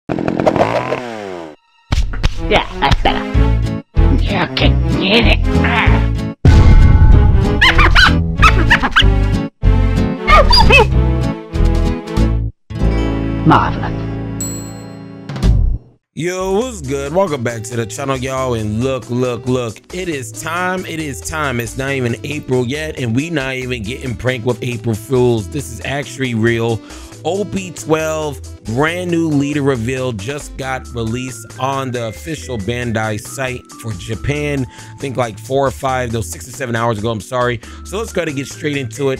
Yeah, that's better. You can get it. Marvelous. Yo, what's good? Welcome back to the channel, y'all. And look, it is time. It's not even April yet, and we not even getting pranked with April Fools. This is actually real. OP12 brand new leader reveal just got released on the official Bandai site for Japan. I think like 6 or 7 hours ago. I'm sorry. So let's go ahead and get straight into it.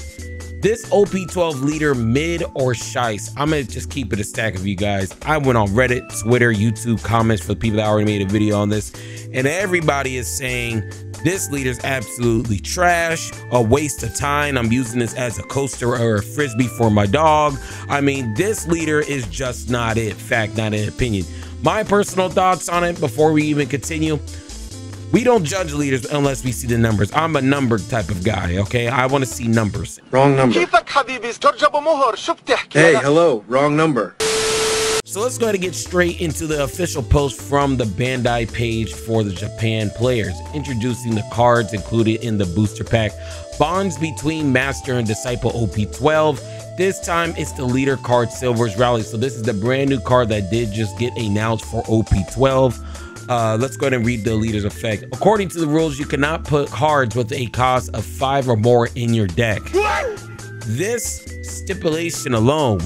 This OP12 leader, mid or shice? I'm gonna just keep it a stack of you guys. I went on Reddit, Twitter, YouTube comments for the people that already made a video on this, and everybody is saying this leader's absolutely trash, a waste of time. I'm using this as a coaster or a frisbee for my dog. I mean, this leader is just not it. Fact, not an opinion. My personal thoughts on it before we even continue. We don't judge leaders unless we see the numbers. I'm a number type of guy, okay? I want to see numbers. Wrong number. Hey, hello, wrong number. So let's go ahead and get straight into the official post from the Bandai page for the Japan players, introducing the cards included in the booster pack. Bonds between Master and Disciple OP12. This time it's the leader card, Silver's Rally. So this is the brand new card that did just get announced for OP12. Let's go ahead and read the leader's effect. According to the rules, you cannot put cards with a cost of 5 or more in your deck. This stipulation alone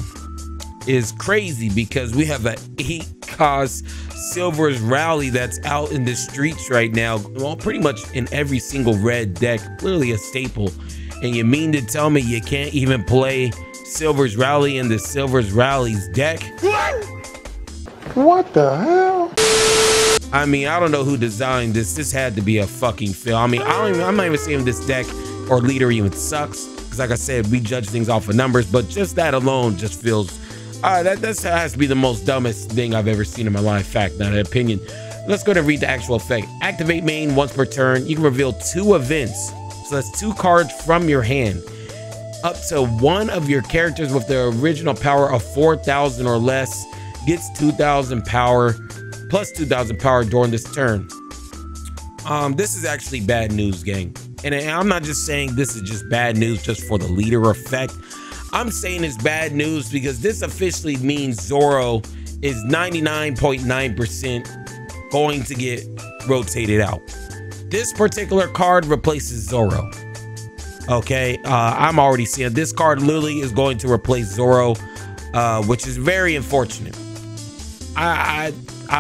is crazy because we have an 8 cost Silver's Rally that's out in the streets right now. Well, pretty much in every single red deck, literally a staple. And you mean to tell me you can't even play Silver's Rally in the Silver's Rally's deck? What the hell? I mean, I don't know who designed this. This had to be a fucking fail. I mean, I'm not even saying this deck or leader even sucks, because like I said, we judge things off of numbers, but just that alone just feels, that has to be the most dumbest thing I've ever seen in my life. Fact, not an opinion. Let's go to read the actual effect. Activate main once per turn. You can reveal 2 events. So that's 2 cards from your hand. Up to 1 of your characters with the original power of 4,000 or less gets 2,000 power. Plus 2,000 power during this turn. This is actually bad news, gang. And I'm not just saying this is just bad news just for the leader effect. I'm saying it's bad news because this officially means Zoro is 99.9% going to get rotated out. This particular card replaces Zoro. Okay, I'm already seeing this card literally is going to replace Zoro, which is very unfortunate. I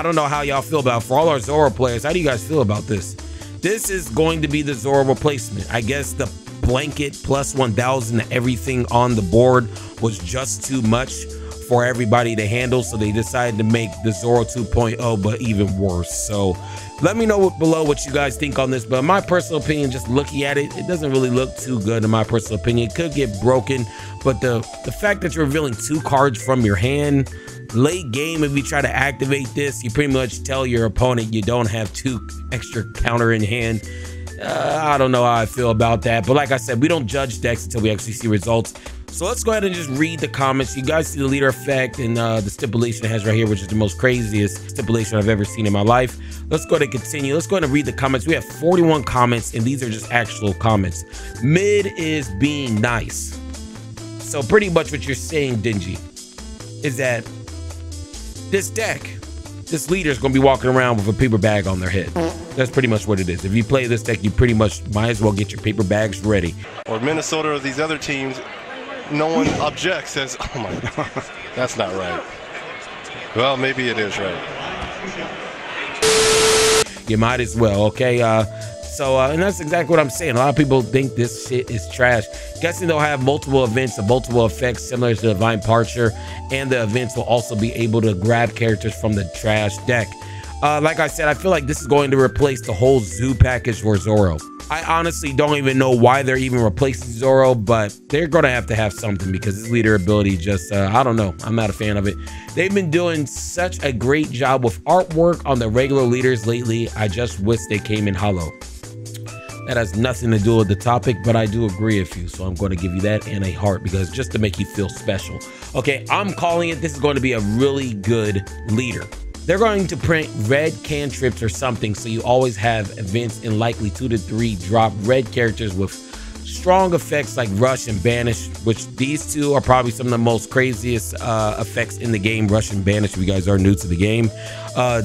don't know how y'all feel about it. For all our Zoro players, how do you guys feel about this? This is going to be the Zoro replacement. I guess the blanket plus 1,000 everything on the board was just too much for everybody to handle, so they decided to make the Zoro 2.0 but even worse. So let me know below what you guys think on this, but in my personal opinion, just looking at it, it doesn't really look too good in my personal opinion. It could get broken, but the fact that you're revealing 2 cards from your hand late game, if you try to activate this, you pretty much tell your opponent you don't have 2 extra counter in hand. I don't know how I feel about that, but like I said, we don't judge decks until we actually see results. So let's go ahead and just read the comments. You guys see the leader effect and the stipulation it has right here, which is the most craziest stipulation I've ever seen in my life. Let's go ahead and continue. Let's go ahead and read the comments. We have 41 comments, and these are just actual comments. Mid is being nice. So pretty much what you're saying, Dingy, is that this deck, this leader is going to be walking around with a paper bag on their head. That's pretty much what it is. If you play this deck, you pretty much might as well get your paper bags ready. Or Minnesota or these other teams, no one objects, says, oh my God, that's not right. Well, maybe it is right. You might as well, okay? And that's exactly what I'm saying. A lot of people think this shit is trash. Guessing they'll have multiple events and multiple effects similar to Divine Departure, and the events will also be able to grab characters from the trash deck. Like I said, I feel like this is going to replace the whole zoo package for Zoro. I honestly don't even know why they're even replacing Zoro, but they're going to have something because his leader ability just, I don't know. I'm not a fan of it. They've been doing such a great job with artwork on the regular leaders lately. I just wish they came in hollow. that has nothing to do with the topic, but I do agree with you. So I'm going to give you that and a heart, because just to make you feel special. Okay, I'm calling it. This is going to be a really good leader. They're going to print red cantrips or something, so you always have events in likely 2 to 3 drop red characters with strong effects like Rush and Banish, which these two are probably some of the most craziest effects in the game. Rush and Banish, if you guys are new to the game.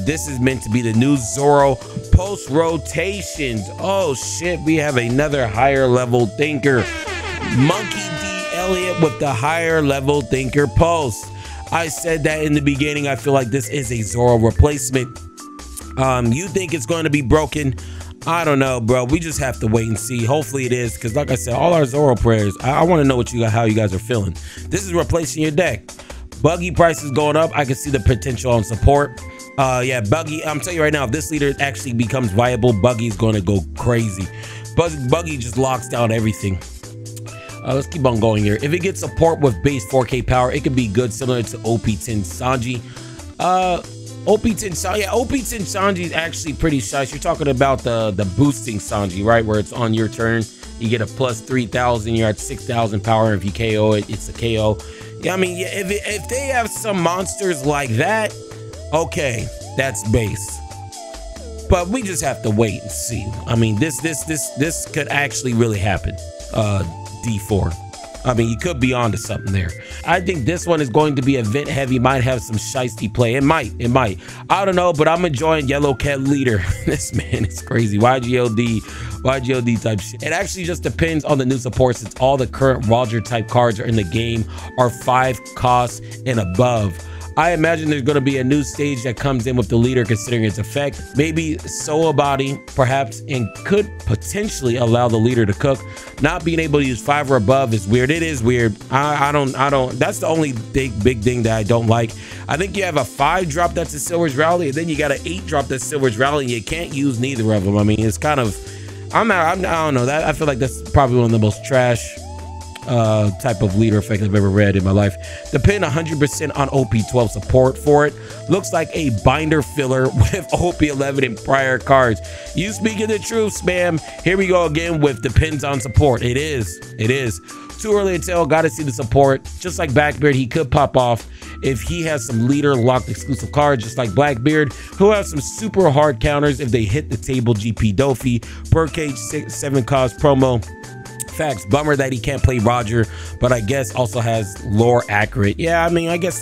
This is meant to be the new Zoro post rotations. Oh shit, we have another higher level thinker. Monkey D. Elliott with the higher level thinker post. I said that in the beginning. I feel like this is a Zoro replacement. You think it's going to be broken? I don't know, bro. We just have to wait and see. Hopefully it is, because like I said, all our Zoro prayers, I want to know what how you guys are feeling. This is replacing your deck. Buggy price is going up. I can see the potential on support. Yeah, Buggy, I'm telling you right now, if this leader actually becomes viable, Buggy's going to go crazy. Buggy just locks down everything. Let's keep on going here. If it gets support with base 4K power, it could be good, similar to OP10 Sanji. OP10 Sanji, yeah, OP10 Sanji is actually pretty nice. You're talking about the boosting Sanji, right? Where it's on your turn, you get a plus 3,000, you're at 6,000 power. If you KO it, it's a KO. Yeah, I mean, yeah, if they have some monsters like that, okay, that's base. But we just have to wait and see. I mean, this could actually really happen. D4. I mean, you could be onto something there. I think this one is going to be event heavy. Might have some shiesty play. It might. I don't know, but I'm enjoying Yellow Cat leader. This man is crazy. YGLD type shit. It actually just depends on the new support, since all the current Roger type cards are in the game are 5 costs and above. I imagine there's going to be a new stage that comes in with the leader, considering its effect. Maybe Soa Body, perhaps, and could potentially allow the leader to cook. Not being able to use 5 or above is weird. It is weird. I don't. That's the only big thing that I don't like. I think you have a 5 drop that's a Silver's Rally, and then you got an 8 drop that's Silver's Rally, and you can't use neither of them. I mean, it's kind of. I don't know. I feel like that's probably one of the most trash type of leader effect I've ever read in my life. Depend 100% on OP12 support for it. Looks like a binder filler with OP11 in prior cards. You speaking the truth, spam. Here we go again with depends on support. It is. Too early to tell. Got to see the support. Just like Blackbeard, he could pop off if he has some leader locked exclusive cards, just like Blackbeard, who have some super hard counters if they hit the table. GP Dofi, Birdcage 7 cost promo. Facts. Bummer that he can't play Roger, but I guess also has lore accurate. Yeah, I mean, I guess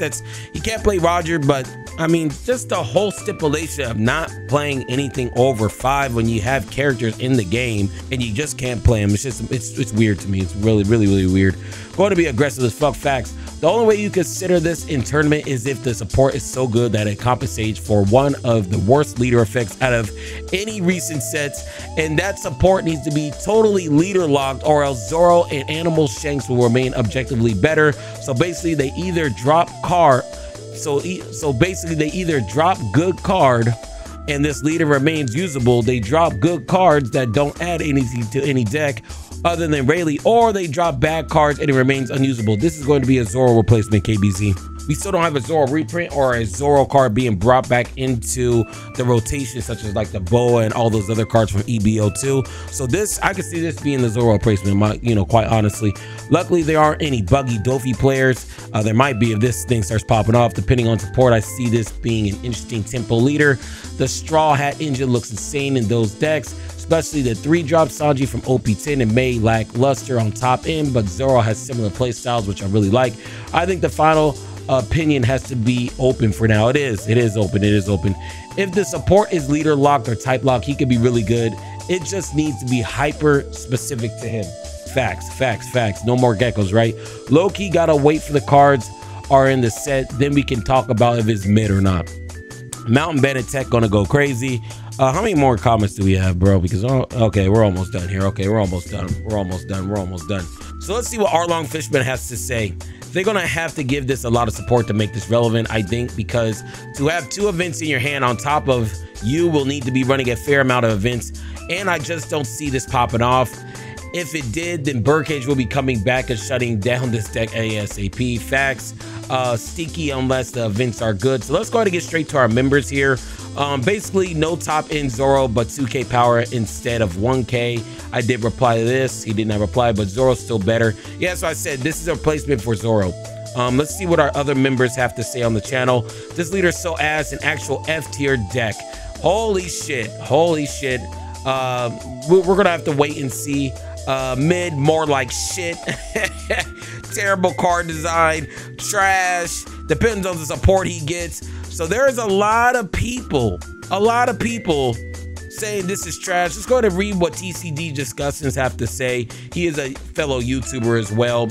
he can't play Roger, but I mean, just the whole stipulation of not playing anything over 5 when you have characters in the game and you just can't play them. It's just, it's weird to me. It's really weird. Going to be aggressive as fuck. Facts. The only way you consider this in tournament is if the support is so good that it compensates for one of the worst leader effects out of any recent sets, and that support needs to be totally leader locked, or else Zoro and Animal Shanks will remain objectively better. So basically they either drop card, so basically they either drop good card and this leader remains usable, they drop good cards that don't add anything to any deck other than Rayleigh, or they drop bad cards and it remains unusable. This is going to be a Zoro replacement, KBZ. We still don't have a Zoro reprint or a Zoro card being brought back into the rotation, such as like the Boa and all those other cards from EBO2. So this, I can see this being the Zoro replacement, quite honestly. Luckily, there aren't any buggy Dofi players. There might be if this thing starts popping off. Depending on support, I see this being an interesting tempo leader. The Straw Hat engine looks insane in those decks, especially the 3-drop Sanji from OP10. It may lack luster on top end, but Zoro has similar play styles, which I really like. I think the final opinion has to be open for now. It is open. If the support is leader locked or type locked, he could be really good. It just needs to be hyper specific to him. Facts. No more geckos, right? Low-key gotta wait for the cards are in the set, then we can talk about if it's mid or not. Mountain Bandit Tech gonna go crazy. How many more comments do we have, bro? Because okay, we're almost done here. Okay, we're almost done. So let's see what Arlong Fishman has to say. They're gonna have to give this a lot of support to make this relevant, I think, because to have 2 events in your hand on top of you will need to be running a fair amount of events, and I just don't see this popping off. If it did, then Birdcage will be coming back and shutting down this deck ASAP. Facts. Sticky unless the events are good. So let's go ahead and get straight to our members here. Basically, no top end Zoro, but 2K power instead of 1K. I did reply to this. He did not reply, but Zoro's still better. Yeah, so I said this is a replacement for Zoro. Let's see what our other members have to say on the channel. This leader is so ass, an actual F tier deck. Holy shit. Holy shit. We're gonna have to wait and see. Mid, more like shit. Terrible card design, trash, depends on the support he gets. So there's a lot of people saying this is trash. Let's go ahead and read what TCG discussants have to say. He is a fellow YouTuber as well.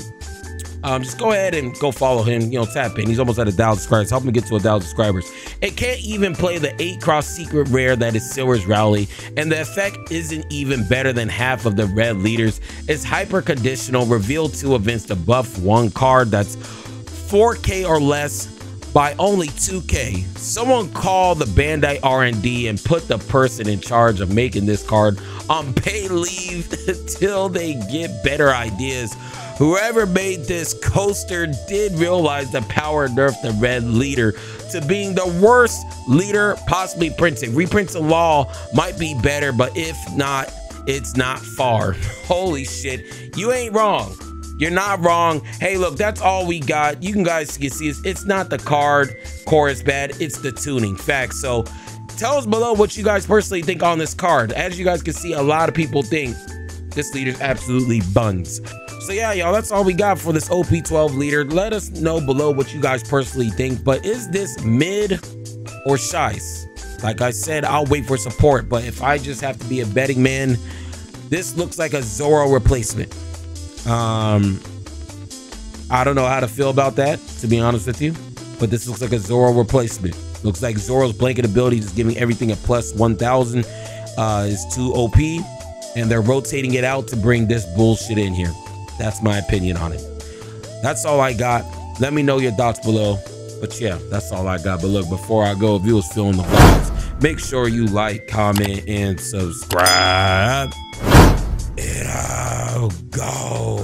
Just go ahead and go follow him, you know, tap in. He's almost at 1,000 subscribers. Help him get to 1,000 subscribers. It can't even play the 8-cross secret rare that is Silver's Rayleigh, and the effect isn't even better than half of the red leaders. It's hyper conditional. Reveal 2 events to buff 1 card that's 4K or less by only 2K. Someone call the Bandai R&D and put the person in charge of making this card on paid leave till they get better ideas. Whoever made this coaster did realize the power nerf the red leader to being the worst leader possibly printed. Reprints of law might be better, but if not, it's not far. Holy shit, you ain't wrong. You're not wrong. Hey, look, that's all we got. You guys can see it's not the card core is bad, it's the tuning. Facts. So tell us below what you guys personally think on this card. As you guys can see, a lot of people think this leader's absolutely buns. So yeah, y'all, that's all we got for this OP12 leader. Let us know below what you guys personally think. But is this mid or shice? Like I said, I'll wait for support. But if I just have to be a betting man, this looks like a Zoro replacement. I don't know how to feel about that, to be honest with you. But this looks like a Zoro replacement. Looks like Zoro's blanket ability is giving everything a plus 1,000. Is too OP. And they're rotating it out to bring this bullshit in here. That's my opinion on it. That's all I got. Let me know your thoughts below. But yeah, that's all I got. But look, before I go, if you was feeling the vibes, make sure you like, comment, and subscribe. And I'll go.